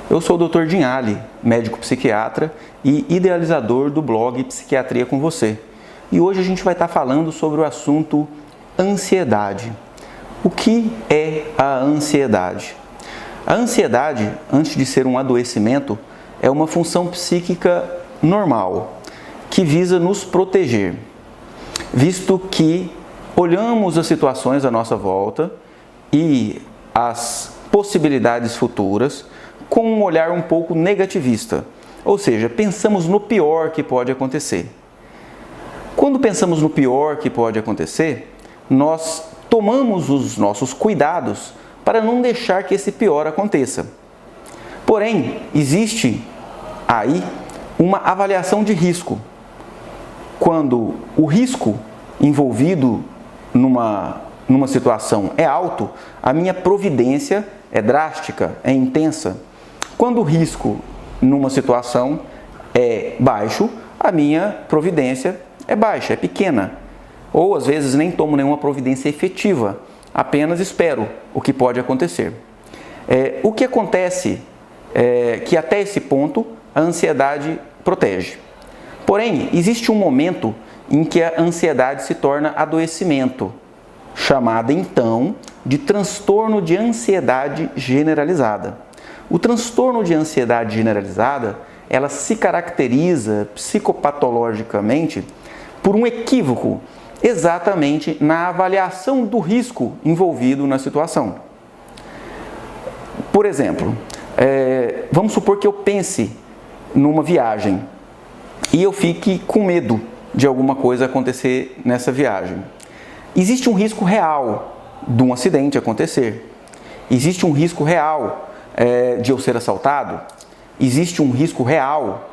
Eu sou o Dr. Dinhali, médico psiquiatra e idealizador do blog Psiquiatria com Você. E hoje a gente vai estar falando sobre o assunto ansiedade. O que é a ansiedade? A ansiedade, antes de ser um adoecimento, é uma função psíquica normal, que visa nos proteger, visto que olhamos as situações à nossa volta e as possibilidades futuras com um olhar um pouco negativista, ou seja, pensamos no pior que pode acontecer. Quando pensamos no pior que pode acontecer, nós tomamos os nossos cuidados para não deixar que esse pior aconteça. Porém, existe aí uma avaliação de risco. Quando o risco envolvido numa situação é alto, a minha providência é drástica, é intensa. Quando o risco numa situação é baixo, a minha providência é baixa, é pequena. Ou às vezes nem tomo nenhuma providência efetiva, apenas espero o que pode acontecer. O que acontece é que até esse ponto a ansiedade protege. Porém, existe um momento em que a ansiedade se torna adoecimento, chamada então de transtorno de ansiedade generalizada. O transtorno de ansiedade generalizada, ela se caracteriza psicopatologicamente por um equívoco exatamente na avaliação do risco envolvido na situação. Por exemplo, vamos supor que eu pense numa viagem e eu fique com medo de alguma coisa acontecer nessa viagem. Existe um risco real de um acidente acontecer. Existe um risco real de eu ser assaltado. Existe um risco real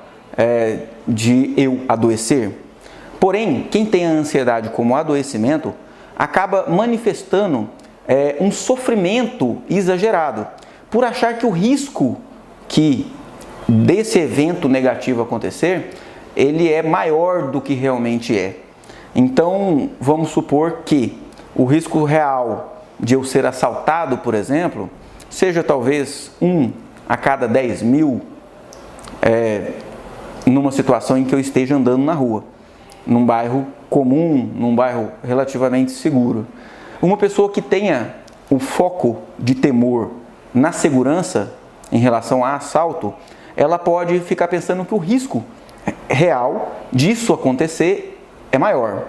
de eu adoecer. Porém, quem tem a ansiedade como adoecimento acaba manifestando um sofrimento exagerado por achar que o risco que desse evento negativo acontecer, ele é maior do que realmente é. Então, vamos supor que o risco real de eu ser assaltado, por exemplo, seja talvez 1 a cada 10 mil numa situação em que eu esteja andando na rua, num bairro comum, num bairro relativamente seguro. Uma pessoa que tenha o foco de temor na segurança em relação a assalto, ela pode ficar pensando que o risco real disso acontecer é maior.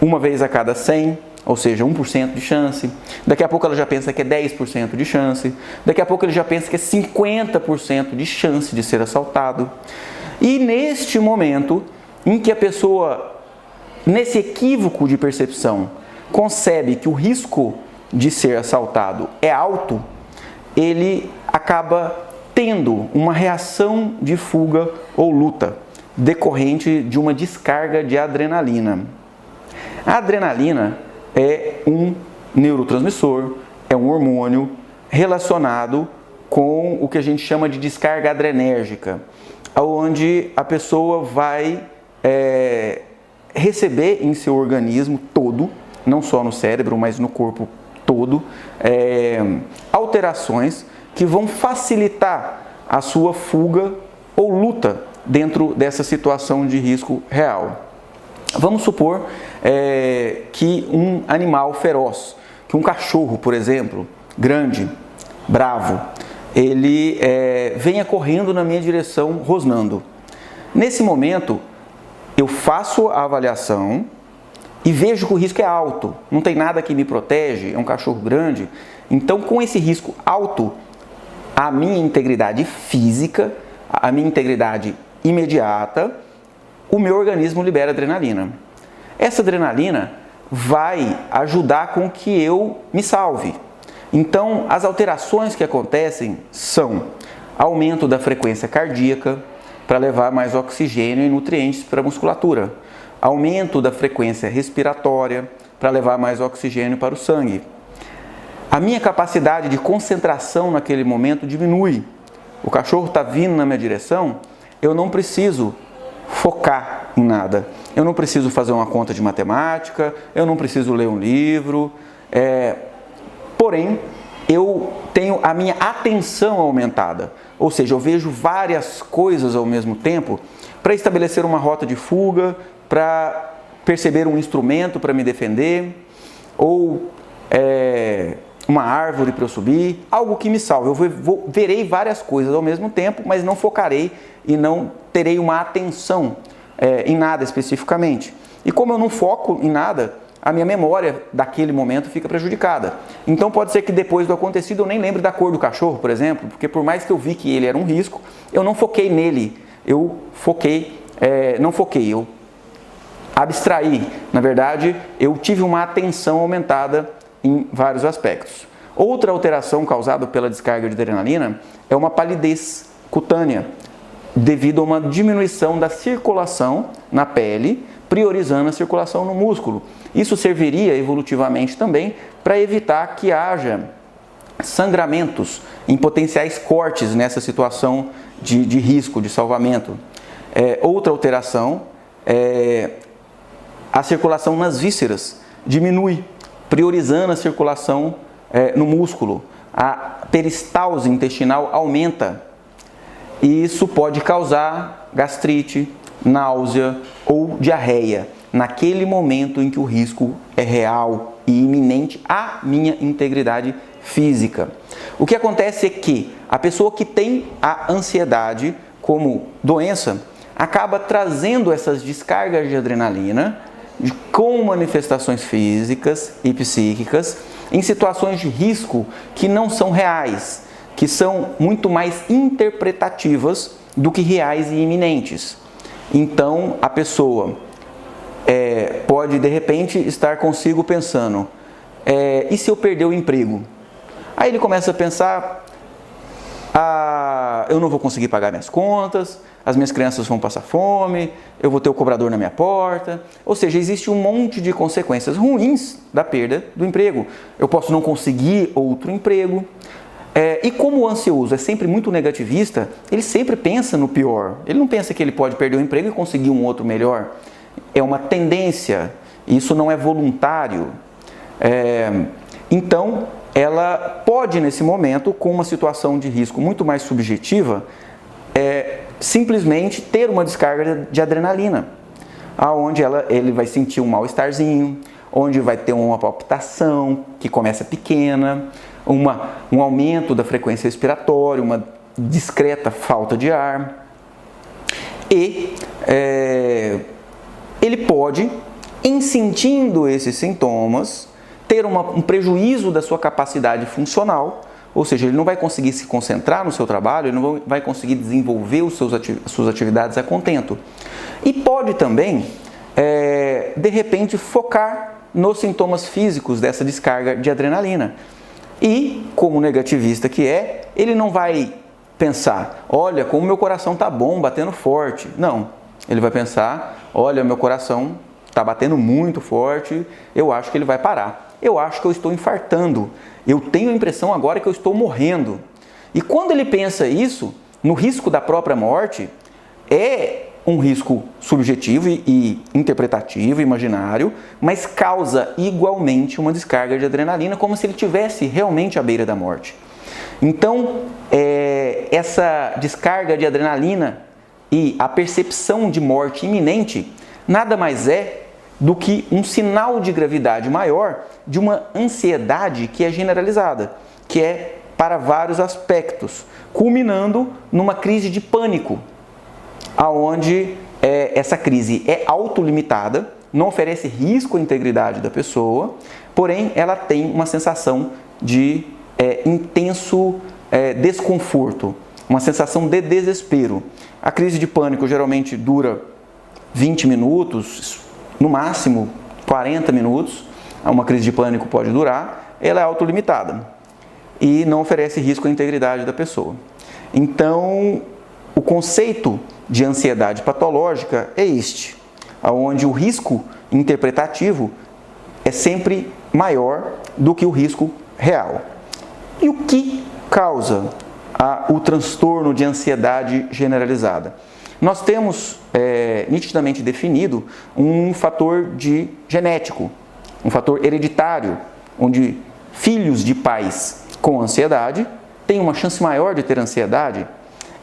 Uma vez a cada 100, ou seja, 1% de chance. Daqui a pouco ela já pensa que é 10% de chance. Daqui a pouco ele já pensa que é 50% de chance de ser assaltado. E neste momento em que a pessoa, nesse equívoco de percepção, concebe que o risco de ser assaltado é alto, ele acaba tendo uma reação de fuga ou luta, decorrente de uma descarga de adrenalina. A adrenalina é um neurotransmissor, é um hormônio relacionado com o que a gente chama de descarga adrenérgica, onde a pessoa vai receber em seu organismo todo, não só no cérebro, mas no corpo todo, alterações que vão facilitar a sua fuga ou luta dentro dessa situação de risco real. Vamos supor que um animal feroz, que um cachorro, por exemplo, grande, bravo, ele venha correndo na minha direção rosnando. Nesse momento, eu faço a avaliação e vejo que o risco é alto, não tem nada que me protege, é um cachorro grande. Então, com esse risco alto, a minha integridade física, a minha integridade imediata, o meu organismo libera adrenalina. Essa adrenalina vai ajudar com que eu me salve. Então, as alterações que acontecem são aumento da frequência cardíaca, para levar mais oxigênio e nutrientes para a musculatura. Aumento da frequência respiratória, para levar mais oxigênio para o sangue. A minha capacidade de concentração naquele momento diminui. O cachorro está vindo na minha direção, eu não preciso focar em nada. Eu não preciso fazer uma conta de matemática, eu não preciso ler um livro. Porém, eu tenho a minha atenção aumentada, ou seja, eu vejo várias coisas ao mesmo tempo para estabelecer uma rota de fuga, para perceber um instrumento para me defender, ou uma árvore para eu subir, algo que me salve. Eu verei várias coisas ao mesmo tempo, mas não focarei e não terei uma atenção em nada especificamente. E como eu não foco em nada, a minha memória daquele momento fica prejudicada. Então pode ser que depois do acontecido eu nem lembre da cor do cachorro, por exemplo, porque por mais que eu vi que ele era um risco, eu não foquei nele, eu abstraí. Na verdade, eu tive uma atenção aumentada em vários aspectos. Outra alteração causada pela descarga de adrenalina é uma palidez cutânea, devido a uma diminuição da circulação na pele, priorizando a circulação no músculo. Isso serviria evolutivamente também para evitar que haja sangramentos em potenciais cortes nessa situação de risco, de salvamento. Outra alteração é a circulação nas vísceras diminui, priorizando a circulação no músculo. A peristalse intestinal aumenta e isso pode causar gastrite, náusea ou diarreia, naquele momento em que o risco é real e iminente à minha integridade física. O que acontece é que a pessoa que tem a ansiedade como doença acaba trazendo essas descargas de adrenalina com manifestações físicas e psíquicas em situações de risco que não são reais, que são muito mais interpretativas do que reais e iminentes. Então a pessoa pode de repente estar consigo pensando, e se eu perder o emprego? Aí ele começa a pensar, eu não vou conseguir pagar minhas contas, as minhas crianças vão passar fome, eu vou ter o cobrador na minha porta. Ou seja, existe um monte de consequências ruins da perda do emprego. Eu posso não conseguir outro emprego. E como o ansioso é sempre muito negativista, ele sempre pensa no pior. Ele não pensa que ele pode perder o emprego e conseguir um outro melhor. É uma tendência, isso não é voluntário. Então, ela pode, nesse momento, com uma situação de risco muito mais subjetiva, simplesmente ter uma descarga de adrenalina, aonde ele vai sentir um mal-estarzinho, onde vai ter uma palpitação que começa pequena, um aumento da frequência respiratória, uma discreta falta de ar. E ele pode, em sentindo esses sintomas, ter um prejuízo da sua capacidade funcional, ou seja, ele não vai conseguir se concentrar no seu trabalho, ele não vai conseguir desenvolver as suas atividades a contento. E pode também, de repente, focar nos sintomas físicos dessa descarga de adrenalina. E, como negativista que ele não vai pensar, olha, como meu coração está bom, batendo forte. Não, ele vai pensar, olha, meu coração está batendo muito forte, eu acho que ele vai parar. Eu acho que eu estou infartando. Eu tenho a impressão agora que eu estou morrendo. E quando ele pensa isso, no risco da própria morte, é um risco subjetivo e interpretativo, imaginário, mas causa igualmente uma descarga de adrenalina, como se ele estivesse realmente à beira da morte. Então, essa descarga de adrenalina e a percepção de morte iminente nada mais é do que um sinal de gravidade maior de uma ansiedade que é generalizada, que é para vários aspectos, culminando numa crise de pânico, aonde essa crise é autolimitada, não oferece risco à integridade da pessoa, porém ela tem uma sensação de intenso desconforto, uma sensação de desespero. A crise de pânico geralmente dura 20 minutos, no máximo 40 minutos, uma crise de pânico pode durar, ela é autolimitada e não oferece risco à integridade da pessoa. Então, o conceito de ansiedade patológica é este, onde o risco interpretativo é sempre maior do que o risco real. E o que causa o transtorno de ansiedade generalizada? Nós temos nitidamente definido um fator genético, um fator hereditário, onde filhos de pais com ansiedade, tem uma chance maior de ter ansiedade.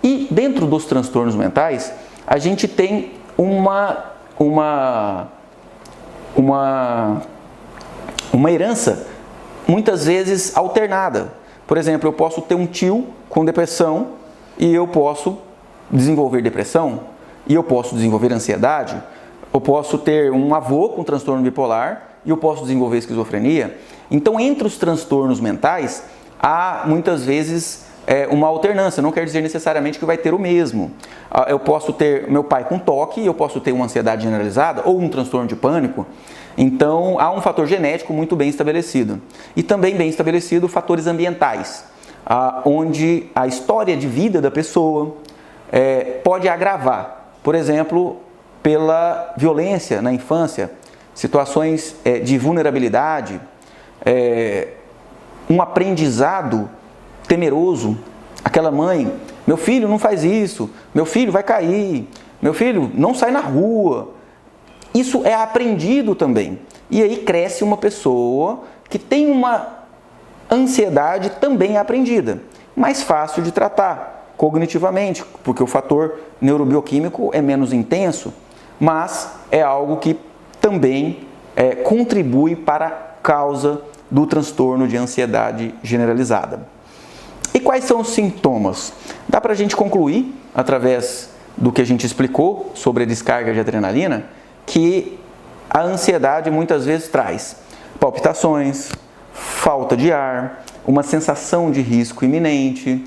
E dentro dos transtornos mentais, a gente tem uma herança muitas vezes alternada. Por exemplo, eu posso ter um tio com depressão e eu posso desenvolver depressão, e eu posso desenvolver ansiedade. Eu posso ter um avô com transtorno bipolar e eu posso desenvolver esquizofrenia. Então, entre os transtornos mentais, há muitas vezes uma alternância, não quer dizer necessariamente que vai ter o mesmo. Eu posso ter meu pai com toque, eu posso ter uma ansiedade generalizada ou um transtorno de pânico. Então, há um fator genético muito bem estabelecido. E também bem estabelecido fatores ambientais, onde a história de vida da pessoa pode agravar. Por exemplo, pela violência na infância, situações de vulnerabilidade, um aprendizado temeroso. Aquela mãe, meu filho não faz isso, meu filho vai cair, meu filho não sai na rua. Isso é aprendido também. E aí cresce uma pessoa que tem uma ansiedade também aprendida, mais fácil de tratar cognitivamente, porque o fator neurobioquímico é menos intenso, mas é algo que também contribui para a causa do transtorno de ansiedade generalizada. E quais são os sintomas? Dá para a gente concluir, através do que a gente explicou sobre a descarga de adrenalina, que a ansiedade muitas vezes traz palpitações, falta de ar, uma sensação de risco iminente,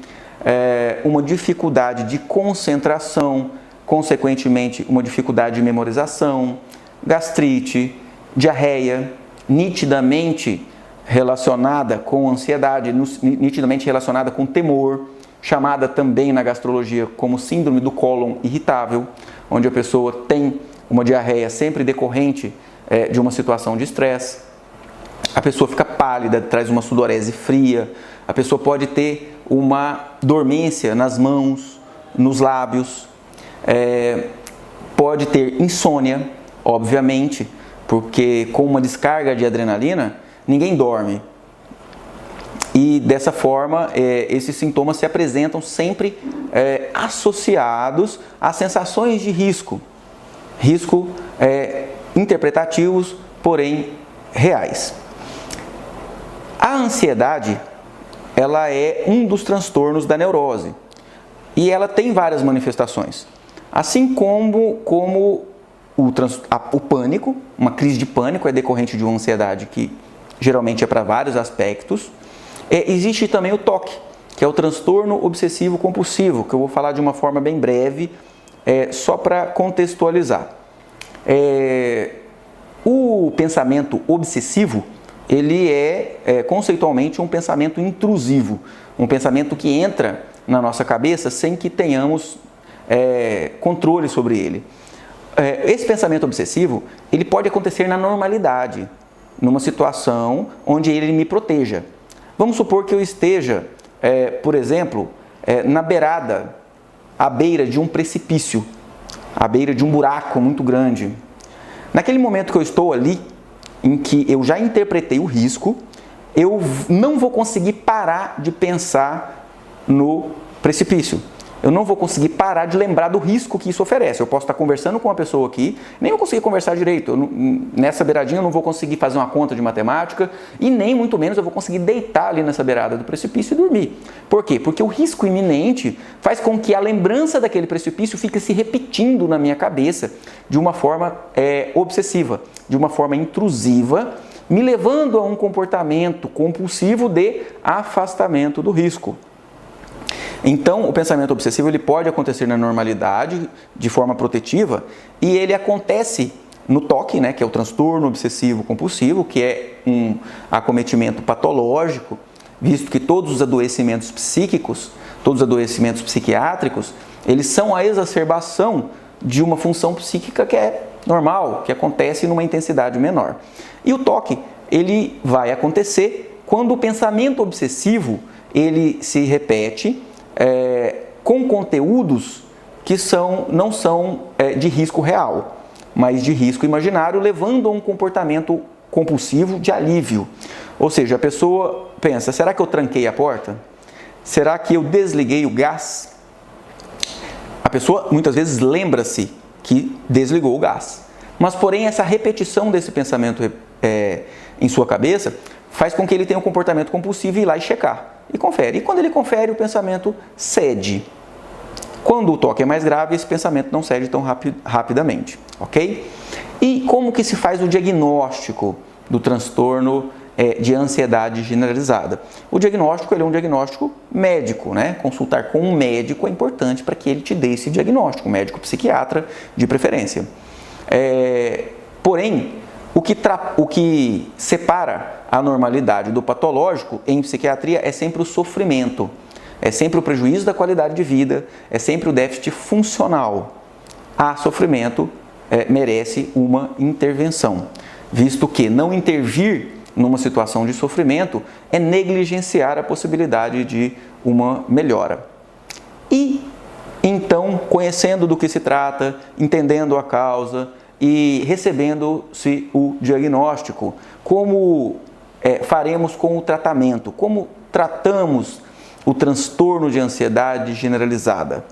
uma dificuldade de concentração, consequentemente uma dificuldade de memorização, gastrite, diarreia, nitidamente relacionada com ansiedade, nitidamente relacionada com temor, chamada também na gastrologia como síndrome do cólon irritável, onde a pessoa tem uma diarreia sempre decorrente de uma situação de estresse. A pessoa fica pálida, traz uma sudorese fria, a pessoa pode ter uma dormência nas mãos, nos lábios, pode ter insônia, obviamente, porque com uma descarga de adrenalina, ninguém dorme. E dessa forma, esses sintomas se apresentam sempre associados a sensações de risco. Risco interpretativos, porém reais. A ansiedade, ela é um dos transtornos da neurose. E ela tem várias manifestações. Assim como o pânico, uma crise de pânico é decorrente de uma ansiedade que geralmente é para vários aspectos. Existe também o TOC, que é o transtorno obsessivo compulsivo, que eu vou falar de uma forma bem breve, só para contextualizar. O pensamento obsessivo, ele é conceitualmente um pensamento intrusivo, um pensamento que entra na nossa cabeça sem que tenhamos controle sobre ele. Esse pensamento obsessivo, ele pode acontecer na normalidade, numa situação onde ele me proteja. Vamos supor que eu esteja, por exemplo, à beira de um precipício, à beira de um buraco muito grande. Naquele momento que eu estou ali, em que eu já interpretei o risco, eu não vou conseguir parar de pensar no precipício. Eu não vou conseguir parar de lembrar do risco que isso oferece. Eu posso estar conversando com uma pessoa aqui, nem vou conseguir conversar direito. Nessa beiradinha eu não vou conseguir fazer uma conta de matemática e nem muito menos eu vou conseguir deitar ali nessa beirada do precipício e dormir. Por quê? Porque o risco iminente faz com que a lembrança daquele precipício fique se repetindo na minha cabeça de uma forma obsessiva, de uma forma intrusiva, me levando a um comportamento compulsivo de afastamento do risco. Então, o pensamento obsessivo ele pode acontecer na normalidade, de forma protetiva, e ele acontece no TOC, que é o transtorno obsessivo compulsivo, que é um acometimento patológico, visto que todos os adoecimentos psíquicos, todos os adoecimentos psiquiátricos, eles são a exacerbação de uma função psíquica que é normal, que acontece numa intensidade menor. E o TOC, ele vai acontecer quando o pensamento obsessivo, ele se repete com conteúdos que não são de risco real, mas de risco imaginário, levando a um comportamento compulsivo de alívio. Ou seja, a pessoa pensa, será que eu tranquei a porta? Será que eu desliguei o gás? A pessoa muitas vezes lembra-se que desligou o gás. Mas, porém, essa repetição desse pensamento em sua cabeça faz com que ele tenha um comportamento compulsivo e ir lá e checar. E confere. E quando ele confere, o pensamento cede. Quando o toque é mais grave, esse pensamento não cede tão rapidamente. Ok? E como que se faz o diagnóstico do transtorno de ansiedade generalizada? O diagnóstico ele é um diagnóstico médico, né? Consultar com um médico é importante para que ele te dê esse diagnóstico, um médico psiquiatra de preferência. Porém, o que separa a normalidade do patológico em psiquiatria é sempre o sofrimento, é sempre o prejuízo da qualidade de vida, é sempre o déficit funcional. Há sofrimento, merece uma intervenção, visto que não intervir numa situação de sofrimento é negligenciar a possibilidade de uma melhora. E então, conhecendo do que se trata, entendendo a causa e recebendo-se o diagnóstico, como faremos com o tratamento? Como tratamos o transtorno de ansiedade generalizada?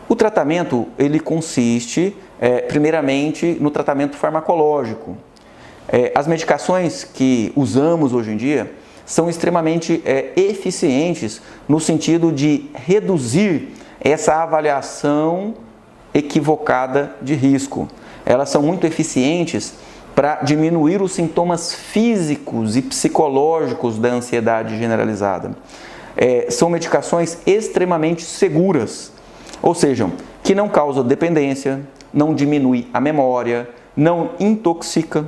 O tratamento ele consiste, primeiramente, no tratamento farmacológico. As medicações que usamos hoje em dia são extremamente eficientes no sentido de reduzir essa avaliação equivocada de risco. Elas são muito eficientes para diminuir os sintomas físicos e psicológicos da ansiedade generalizada. São medicações extremamente seguras, ou seja, que não causam dependência, não diminui a memória, não intoxica.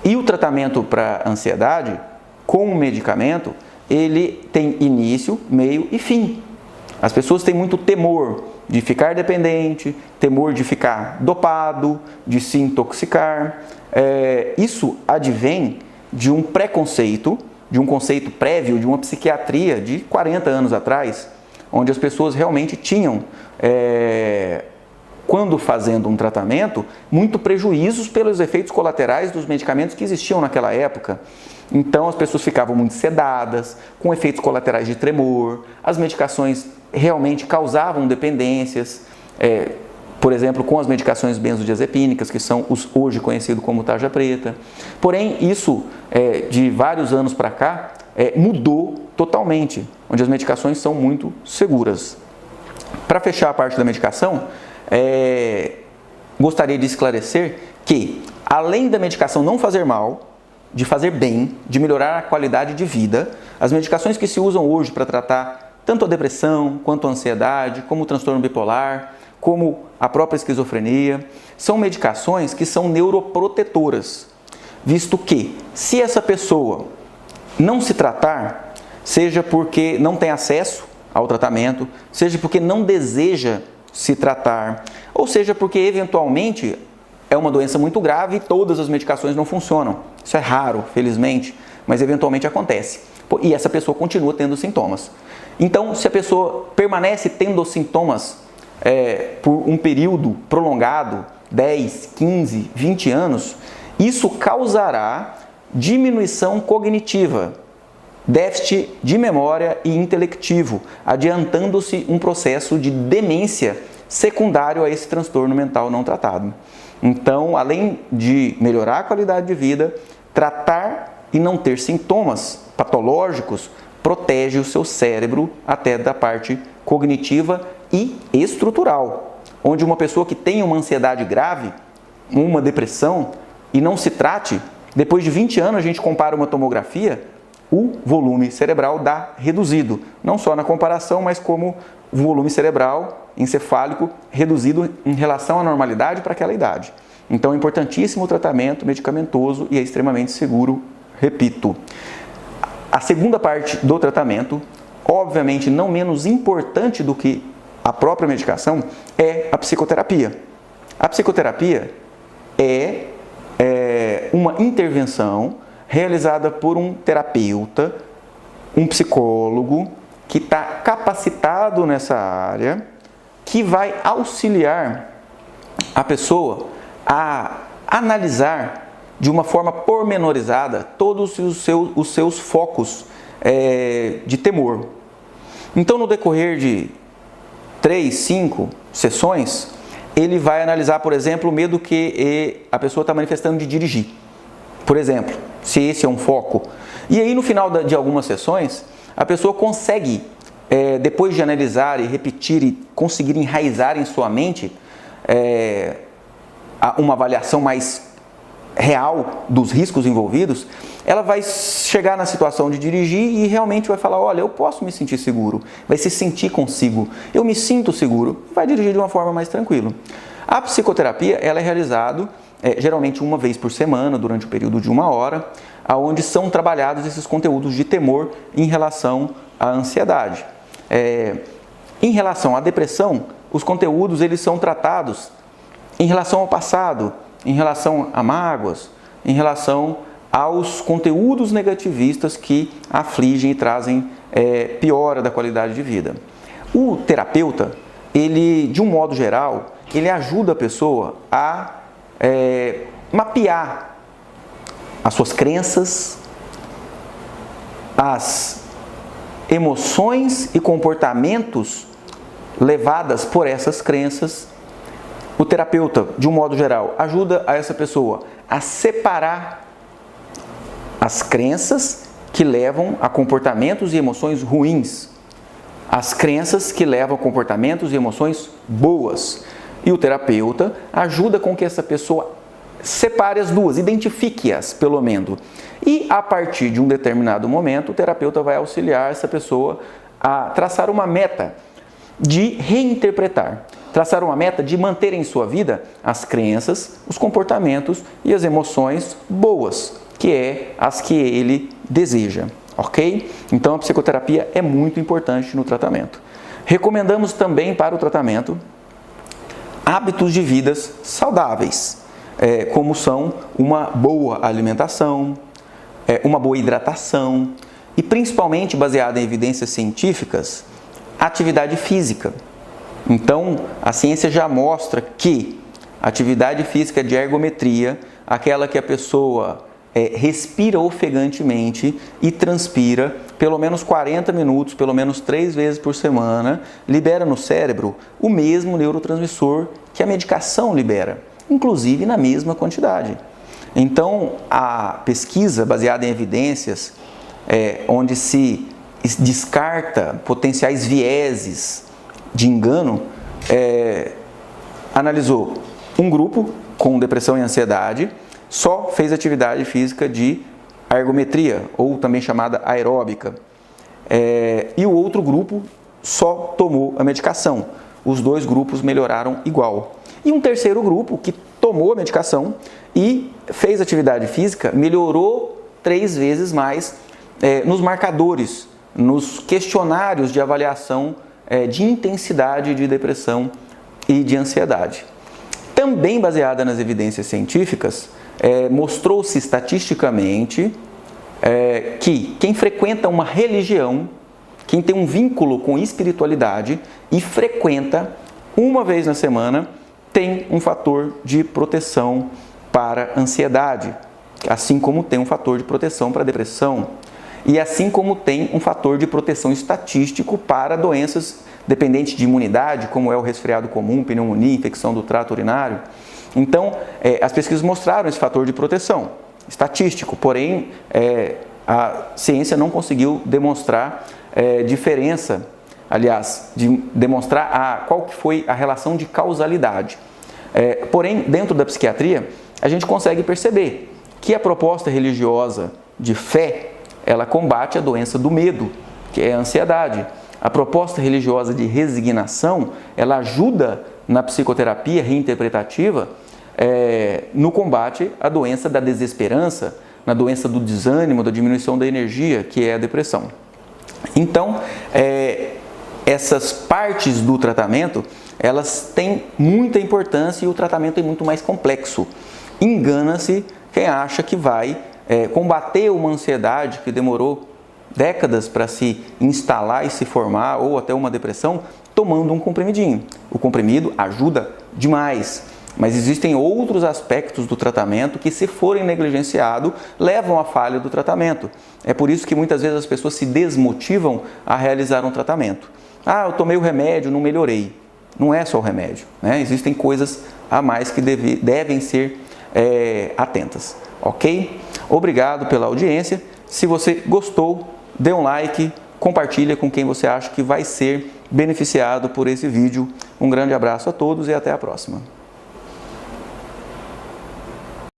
E o tratamento para ansiedade, com o medicamento, ele tem início, meio e fim. As pessoas têm muito temor de ficar dependente, temor de ficar dopado, de se intoxicar. Isso advém de um preconceito, de um conceito prévio de uma psiquiatria de 40 anos atrás, onde as pessoas realmente tinham, quando fazendo um tratamento, muito prejuízos pelos efeitos colaterais dos medicamentos que existiam naquela época. Então as pessoas ficavam muito sedadas, com efeitos colaterais de tremor, as medicações realmente causavam dependências, por exemplo, com as medicações benzodiazepínicas, que são os hoje conhecidos como tarja preta. Porém, isso de vários anos para cá mudou totalmente, onde as medicações são muito seguras. Para fechar a parte da medicação, gostaria de esclarecer que, além da medicação não fazer mal, de fazer bem, de melhorar a qualidade de vida, as medicações que se usam hoje para tratar tanto a depressão, quanto a ansiedade, como o transtorno bipolar, como a própria esquizofrenia, são medicações que são neuroprotetoras, visto que, se essa pessoa não se tratar, seja porque não tem acesso ao tratamento, seja porque não deseja se tratar, ou seja porque eventualmente é uma doença muito grave e todas as medicações não funcionam. Isso é raro, felizmente, mas eventualmente acontece. E essa pessoa continua tendo sintomas. Então, se a pessoa permanece tendo sintomas por um período prolongado, 10, 15, 20 anos, isso causará diminuição cognitiva, déficit de memória e intelectivo, adiantando-se um processo de demência secundário a esse transtorno mental não tratado. Então, além de melhorar a qualidade de vida, tratar e não ter sintomas patológicos protege o seu cérebro até da parte cognitiva e estrutural, onde uma pessoa que tem uma ansiedade grave, uma depressão e não se trate, depois de 20 anos a gente compara uma tomografia, o volume cerebral dá reduzido, não só na comparação, mas como o volume cerebral encefálico reduzido em relação à normalidade para aquela idade. Então é importantíssimo o tratamento medicamentoso e é extremamente seguro, repito. A segunda parte do tratamento, obviamente não menos importante do que a própria medicação, é a psicoterapia. A psicoterapia é uma intervenção realizada por um terapeuta, um psicólogo que está capacitado nessa área, que vai auxiliar a pessoa a analisar de uma forma pormenorizada todos os seus focos de temor. Então, no decorrer de 3, 5 sessões, ele vai analisar, por exemplo, o medo que a pessoa está manifestando de dirigir. Por exemplo, se esse é um foco. E aí, no final de algumas sessões, a pessoa consegue, depois de analisar e repetir e conseguir enraizar em sua mente uma avaliação mais real dos riscos envolvidos, ela vai chegar na situação de dirigir e realmente vai falar, olha, eu posso me sentir seguro, vai se sentir consigo, eu me sinto seguro, vai dirigir de uma forma mais tranquila. A psicoterapia, ela é realizada geralmente uma vez por semana, durante o período de 1 hora, onde são trabalhados esses conteúdos de temor em relação à ansiedade. Em relação à depressão, os conteúdos eles são tratados em relação ao passado, em relação a mágoas, em relação aos conteúdos negativistas que afligem e trazem piora da qualidade de vida. O terapeuta, ele, de um modo geral, ele ajuda a pessoa a mapear as suas crenças, as emoções e comportamentos levadas por essas crenças. O terapeuta, de um modo geral, ajuda a essa pessoa a separar as crenças que levam a comportamentos e emoções ruins, as crenças que levam a comportamentos e emoções boas. E o terapeuta ajuda com que essa pessoa separe as duas, identifique-as pelo menos. E a partir de um determinado momento, o terapeuta vai auxiliar essa pessoa a traçar uma meta de reinterpretar, traçar uma meta de manter em sua vida as crenças, os comportamentos e as emoções boas, que é as que ele deseja, ok? Então a psicoterapia é muito importante no tratamento. Recomendamos também para o tratamento hábitos de vidas saudáveis, como são uma boa alimentação, uma boa hidratação e principalmente baseada em evidências científicas, atividade física. Então, a ciência já mostra que atividade física de ergometria, aquela que a pessoa respira ofegantemente e transpira pelo menos 40 minutos, pelo menos 3 vezes por semana, libera no cérebro o mesmo neurotransmissor que a medicação libera, inclusive na mesma quantidade. Então, a pesquisa baseada em evidências, onde se descarta potenciais vieses de engano, analisou um grupo com depressão e ansiedade, só fez atividade física de ergometria, ou também chamada aeróbica, e o outro grupo só tomou a medicação. Os 2 grupos melhoraram igual. E um terceiro grupo que tomou a medicação e fez atividade física melhorou 3 vezes mais nos marcadores, nos questionários de avaliação de intensidade de depressão e de ansiedade. Também baseada nas evidências científicas, mostrou-se estatisticamente que quem frequenta uma religião, quem tem um vínculo com espiritualidade e frequenta uma vez na semana, tem um fator de proteção para ansiedade, assim como tem um fator de proteção para depressão, e assim como tem um fator de proteção estatístico para doenças dependentes de imunidade, como é o resfriado comum, pneumonia, infecção do trato urinário. Então, as pesquisas mostraram esse fator de proteção estatístico, porém, a ciência não conseguiu demonstrar diferença, aliás, de demonstrar qual que foi a relação de causalidade. Porém, dentro da psiquiatria, a gente consegue perceber que a proposta religiosa de fé, ela combate a doença do medo, que é a ansiedade. A proposta religiosa de resignação, ela ajuda na psicoterapia reinterpretativa no combate à doença da desesperança, na doença do desânimo, da diminuição da energia, que é a depressão. Então, essas partes do tratamento, elas têm muita importância e o tratamento é muito mais complexo. Engana-se quem acha que vai combater uma ansiedade que demorou décadas para se instalar e se formar, ou até uma depressão, tomando um comprimidinho. O comprimido ajuda demais, mas existem outros aspectos do tratamento que, se forem negligenciados, levam à falha do tratamento. É por isso que muitas vezes as pessoas se desmotivam a realizar um tratamento. Ah, eu tomei o remédio, não melhorei. Não é só o remédio, né? Existem coisas a mais que devem ser atentas, ok? Obrigado pela audiência. Se você gostou, dê um like, compartilha com quem você acha que vai ser beneficiado por esse vídeo. Um grande abraço a todos e até a próxima.